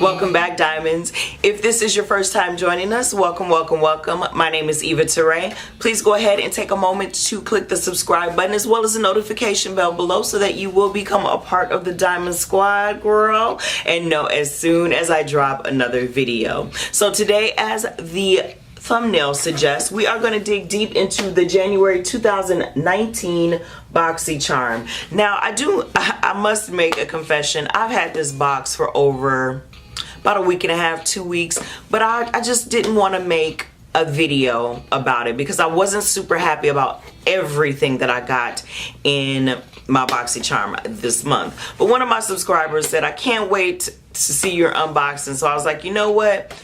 Welcome back, Diamonds. If this is your first time joining us, welcome, welcome, welcome. My name is Eva Tarae. Please go ahead and take a moment to click the subscribe button as well as the notification bell below so that you will become a part of the Diamond Squad, girl, and know as soon as I drop another video. So today, as the thumbnail suggests, we are going to dig deep into the January 2019 BoxyCharm. Now, I must make a confession. I've had this box for over about a week and a half, 2 weeks, but I just didn't want to make a video about it because I wasn't super happy about everything that I got in my BoxyCharm this month. But one of my subscribers said, I can't wait to see your unboxing. So I was like, you know what?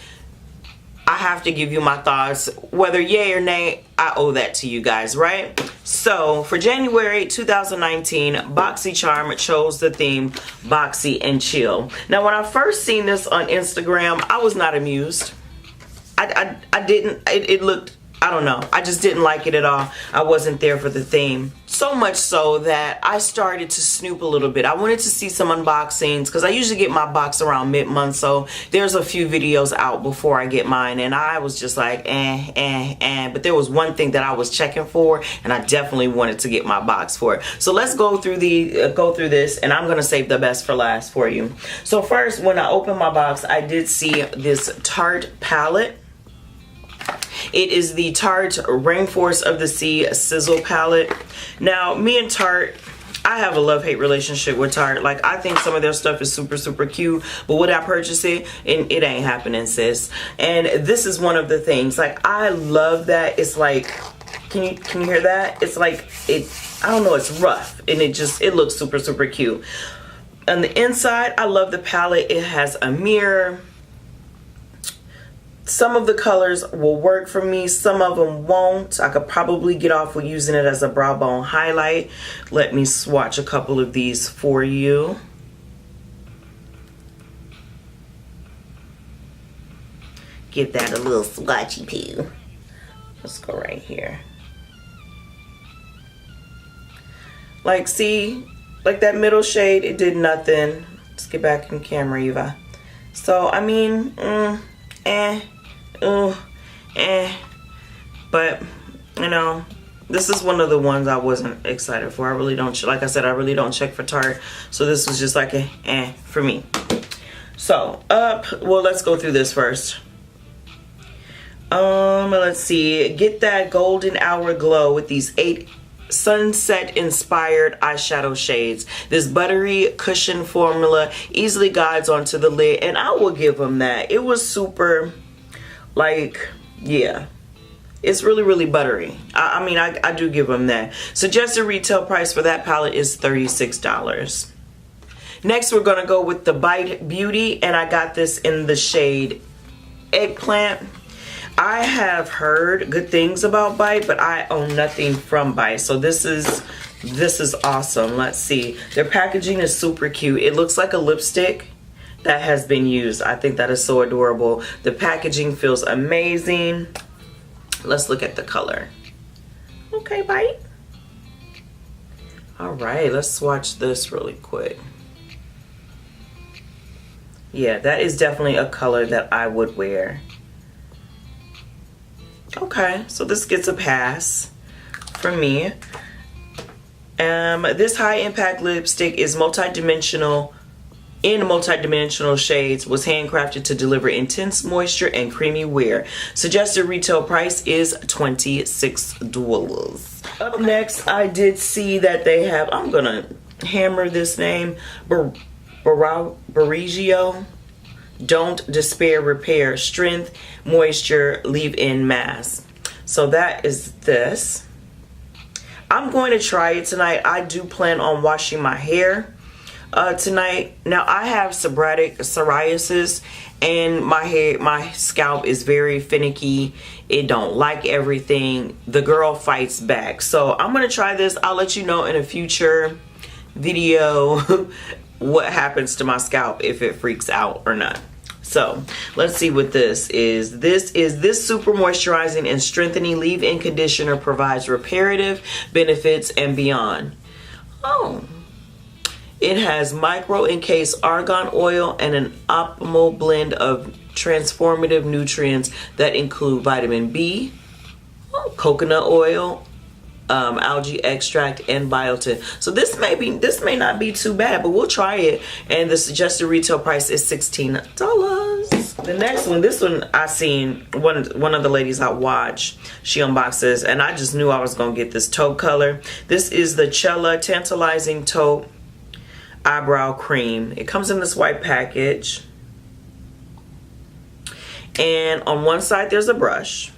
I have to give you my thoughts, whether yay or nay. I owe that to you guys, right? So for January 2019, BoxyCharm chose the theme Boxy and Chill. Now, when I first seen this on Instagram, I was not amused. I didn't, it looked, I don't know, I just didn't like it at all. I wasn't there for the theme. So much so that I started to snoop a little bit. I wanted to see some unboxings because I usually get my box around mid-month, so there's a few videos out before I get mine, and I was just like, but there was one thing that I was checking for, and I definitely wanted to get my box for it. So let's go through this, and I'm gonna save the best for last for you. So first, when I opened my box, I did see this Tarte palette. It is the Tarte Rainforest of the Sea Sizzle palette. Now, me and Tarte, I have a love-hate relationship with Tarte. Like, I think some of their stuff is super, super cute, but would I purchase it? And it ain't happening, sis. And this is one of the things. Like, I love that. It's like, can you hear that? It's like, I don't know, it's rough. And it looks super, super cute. On the inside, I love the palette. It has a mirror. Some of the colors will work for me, some of them won't. I could probably get off with using it as a brow bone highlight. Let me swatch a couple of these for you. Give that a little swatchy poo. Let's go right here. Like, see, like that middle shade, it did nothing. Let's get back in camera, Eva. So, I mean, but you know, this is one of the ones I wasn't excited for. I really don't, like I said, I really don't check for Tarte, so this was just like a for me. So well, let's go through this first. Let's see, get that golden hour glow with these 8 sunset inspired eyeshadow shades. This buttery cushion formula easily guides onto the lid, and I will give them that. It was super, like, yeah, it's really, really buttery. I mean, I do give them that. Suggested retail price for that palette is $36. Next, we're gonna go with the Bite Beauty, and I got this in the shade Eggplant. I have heard good things about Bite, but I own nothing from Bite, so this is awesome. Let's see, their packaging is super cute. It looks like a lipstick that has been used. I think that is so adorable. The packaging feels amazing. Let's look at the color. Okay, Bite. All right, let's swatch this really quick. Yeah, that is definitely a color that I would wear. Okay, so this gets a pass from me. This high impact lipstick is multi-dimensional, in multi-dimensional shades, was handcrafted to deliver intense moisture and creamy wear. Suggested retail price is $26. Up next, I did see that they have, I'm gonna hammer this name, Barigio Don't Despair Repair Strength Moisture Leave-In Mask. So that is this. I'm going to try it tonight. I do plan on washing my hair tonight. Now, I have seborrheic psoriasis, and my scalp is very finicky. It don't like everything. The girl fights back. So I'm gonna try this. I'll let you know in a future video what happens to my scalp, if it freaks out or not. So let's see what this is. This super moisturizing and strengthening leave-in conditioner provides reparative benefits and beyond. Oh, It has micro encased argan oil and an optimal blend of transformative nutrients that include vitamin B, coconut oil, algae extract, and biotin. So this may not be too bad, but we'll try it. And the suggested retail price is $16. The next one, this one I seen one of the ladies I watch, she unboxes, and I just knew I was gonna get this taupe color. This is the Cella Tantalizing Taupe Eyebrow Cream. It comes in this white package, and on one side there's a brush,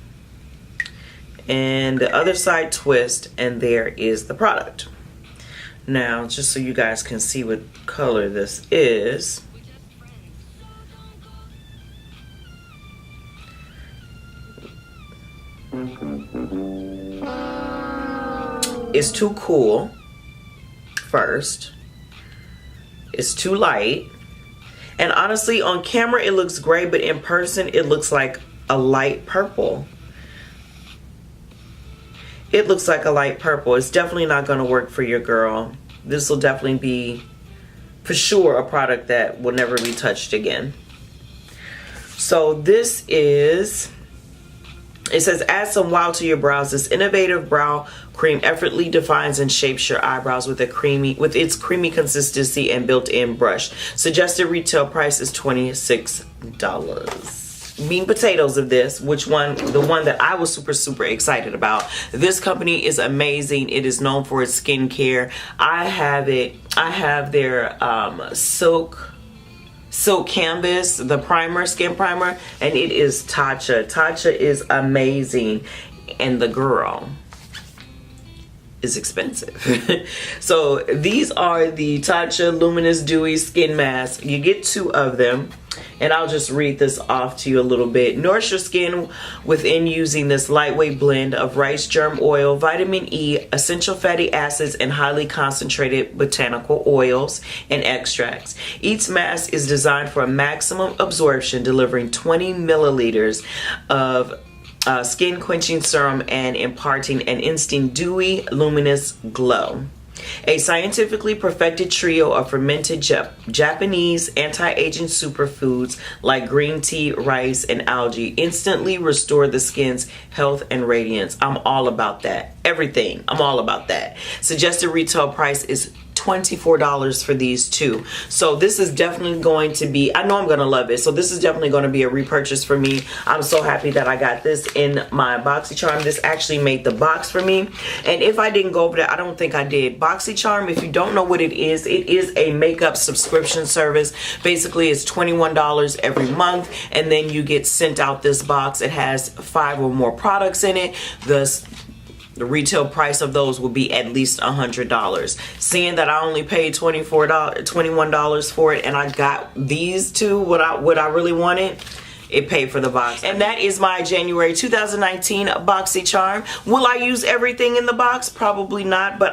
and the other side twist, and there is the product. Now, just so you guys can see what color this is, it's too cool first, it's too light, and honestly on camera it looks gray, but in person it looks like a light purple. It looks like a light purple. It's definitely not going to work for your girl. This will definitely be, for sure, a product that will never be touched again. So this is, it says, add some wow to your brows. This innovative brow cream effortlessly defines and shapes your eyebrows with its creamy consistency and built-in brush. Suggested retail price is $26. Meat and potatoes of this, which one, the one that I was super excited about. This company is amazing. It is known for its skincare. I have their silk canvas, the primer, skin primer, and it is Tatcha. Tatcha is amazing, and the girl is expensive. So these are the Tatcha Luminous Dewy Skin Mask. You get 2 of them, and I'll just read this off to you a little bit. Nourish your skin within using this lightweight blend of rice germ oil, vitamin E, essential fatty acids, and highly concentrated botanical oils and extracts. Each mask is designed for a maximum absorption, delivering 20 milliliters of skin quenching serum and imparting an instant dewy, luminous glow. A scientifically perfected trio of fermented Japanese anti-aging superfoods like green tea, rice, and algae instantly restore the skin's health and radiance. I'm all about that. Everything. I'm all about that. Suggested retail price is $24 for these 2. So this is definitely going to be, I know I'm going to love it. So this is definitely going to be a repurchase for me. I'm so happy that I got this in my BoxyCharm. This actually made the box for me. And if I didn't go over that, I don't think I did. BoxyCharm, if you don't know what it is a makeup subscription service. Basically, it's $21 every month, and then you get sent out this box. It has 5 or more products in it. The retail price of those will be at least $100. Seeing that I only paid $21 for it, and I got these 2, what I really wanted, it paid for the box. And that is my January 2019 BoxyCharm. Will I use everything in the box? Probably not, but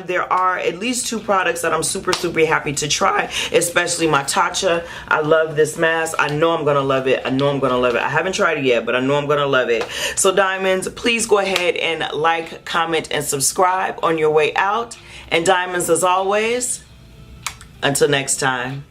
there are at least 2 products that I'm super happy to try, especially my Tatcha. I love this mask. I know I'm gonna love it. I know I'm gonna love it. I haven't tried it yet, but I know I'm gonna love it. So diamonds, please go ahead and like, comment, and subscribe on your way out. And diamonds, as always, until next time.